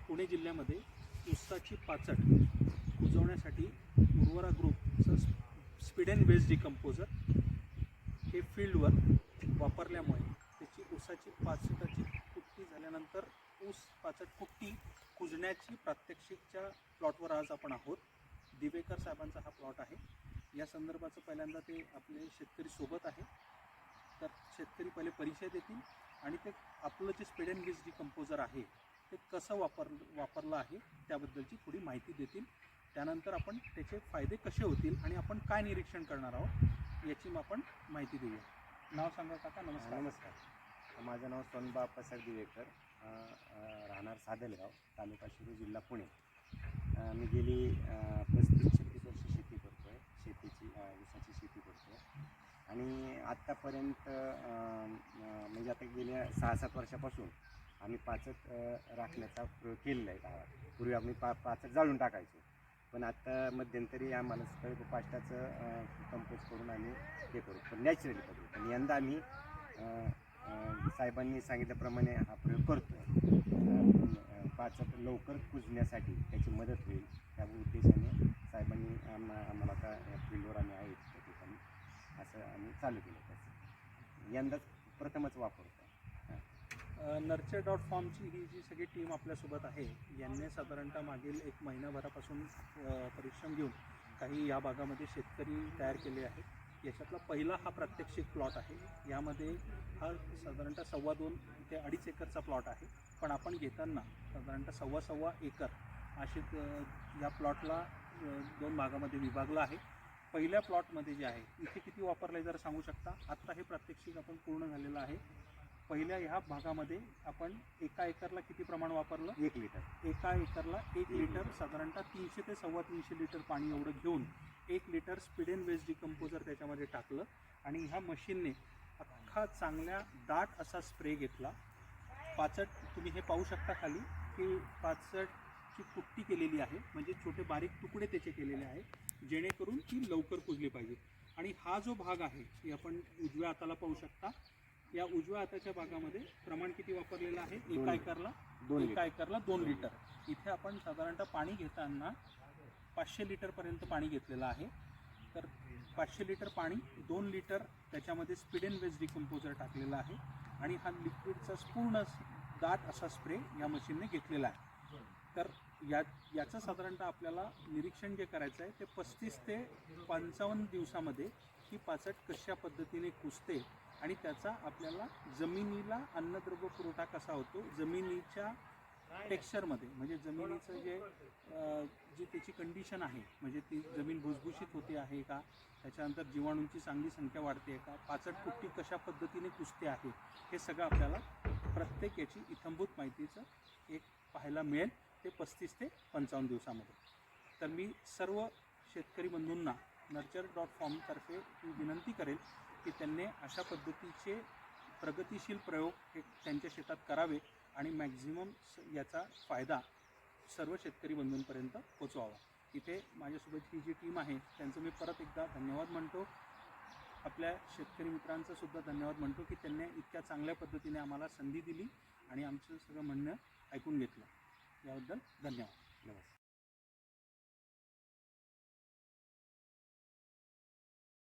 पुणे जिल्ह्यामध्ये ऊसाची पाचट कुजवण्यासाठी उर्वरा ग्रुपचं स्पीड अँड बेस डिकम्पोजर हे फील्डवर वापरल्यामुळे त्याची ऊसाची पाचटाची कुट्टी झाल्यानंतर ऊस पाचट कुट्टी कुजण्याची प्रात्यक्षिकच्या प्लॉटवर आज आपण आहोत. दिवेकर साहेबांचा हा प्लॉट आहे. या संदर्भाचं पहिल्यांदा ते आपले शेतकरी सोबत आहे, तर शेतकरी पहिले परिचय देतील आणि ते आपलं जे स्पीड अँड बेस डिकम्पोजर आहे ते कसं वापरलं आहे त्याबद्दलची थोडी माहिती देतील. त्यानंतर आपण त्याचे फायदे कसे होतील आणि आपण काय निरीक्षण करणार आहोत याची आपण माहिती देऊया. नाव सांगा काका. नमस्कार. नमस्कार. माझं नाव सोनबा प्रसाद दिवेकर, राहणार सादलगाव, तालुका शिरूर, जिल्हा पुणे. मी गेली 35-36 वर्ष शेती करतो आहे. ऊसाची शेती करतो आहे आणि आत्तापर्यंत म्हणजे आता गेल्या 6-7 वर्षापासून आम्ही पाचट राखण्याचा प्रयोग केलेला आहे गावात. पूर्वी आम्ही पाचट जाळून टाकायचो, पण आता मध्यंतरी आम्हाला सगळं पाचटाचं कंपोज करून आम्ही हे करू, पण नॅचरली करू. पण यंदा आम्ही साहेबांनी सांगितल्याप्रमाणे हा प्रयोग करतो आहे. पाचट लवकर कुजण्यासाठी त्याची मदत होईल त्या उद्देशाने साहेबांनी आम्हाला आता फील्डवर आम्ही आहेत त्या ठिकाणी असं आम्ही चालू केलं. त्याचं यंदाच प्रथमच वापरतो. nurture.farmची ही जी सगळी टीम आपल्यासोबत आहे यांनी साधारणतः मागील 1 महिन्याभरापासून परिश्रम घेऊन काही या भागामध्ये शेतकरी तयार केले आहेत. याच्यातला पहिला हा प्रात्यक्षिक प्लॉट आहे. यामध्ये हा साधारणतः 2.25 ते 2.5 एकरचा प्लॉट आहे, पण आपण घेताना साधारणतः 1.25 एकर अशी या प्लॉटला 2 भागामध्ये विभागला आहे. पहिल्या प्लॉटमध्ये जे आहे इथे किती वापरले जर सांगू शकता? आत्ता हे प्रात्यक्षिक आपण पूर्ण झालेलं आहे. पहिल्या ह्या भागामध्ये आपण एका एकरला किती प्रमाण वापरलं? 1 लिटर. एका एकरला 1 लिटर साधारणतः 300 ते 350 लिटर पाणी एवढं घेऊन 1 litre speed and base decomposer त्याच्यामध्ये टाकलं आणि ह्या मशीनने अख्खा चांगल्या दाट असा स्प्रे घेतला. पाचट तुम्ही हे पाहू शकता खाली की पाचटची कुट्टी केलेली आहे, म्हणजे छोटे बारीक तुकडे त्याचे केलेले आहेत जेणेकरून ती लवकर कुजली पाहिजे. आणि हा जो भाग आहे की आपण उजव्या हाताला पाहू शकता, या उजव्या हाताच्या भागामध्ये प्रमाण किती वापरलेलं आहे? एका एकरला 2 लिटर. इथे आपण साधारणतः पाणी घेताना 500 लिटरपर्यंत पाणी घेतलेलं आहे. तर 500 लिटर पाणी 2 लिटर त्याच्यामध्ये स्पीड अँड बेस डिकम्पोजर टाकलेला आहे आणि हा लिक्विडचा पूर्ण दाट असा स्प्रे या मशीनने घेतलेला आहे. तर याचं साधारणतः आपल्याला निरीक्षण जे करायचं आहे ते 35 ते 55 दिवसामध्ये ही पाचट कशा पद्धतीने कुजते आणि त्याचा आपल्याला जमिनीला अन्नद्रव्य पुरवठा कसा होतो, जमिनीच्या टेक्स्चरमध्ये, म्हणजे जमिनीचं जी त्याची कंडिशन आहे, म्हणजे ती जमीन भुसभुशीत होते आहे का, त्याच्यानंतर जीवाणूंची चांगली संख्या वाढते का, पाचट कुट्टी कशा पद्धतीने कुजते आहे, हे सगळं आपल्याला प्रत्येक याची इत्थंभूत माहितीचं एक पाहायला मिळेल ते 35 ते 55 दिवसामध्ये. तर मी सर्व शेतकरी बंधूंना nurture.farm तर्फे ही विनंती करेल की त्यांनी अशा पद्धतीचे प्रगतिशील प्रयोग हे त्यांच्या शेतात करावे आणि मॅक्झिमम याचा फायदा सर्व शेतकरी बंधूंपर्यंत पोचवावा. इथे माझ्यासोबत ही जी टीम आहे त्यांचं मी परत एकदा धन्यवाद म्हणतो. आपल्या शेतकरी मित्रांचं सुद्धा धन्यवाद म्हणतो की त्यांनी इतक्या चांगल्या पद्धतीने आम्हाला संधी दिली आणि आमचं सगळं म्हणणं ऐकून घेतलं. याबद्दल धन्यवाद. नमस्कार.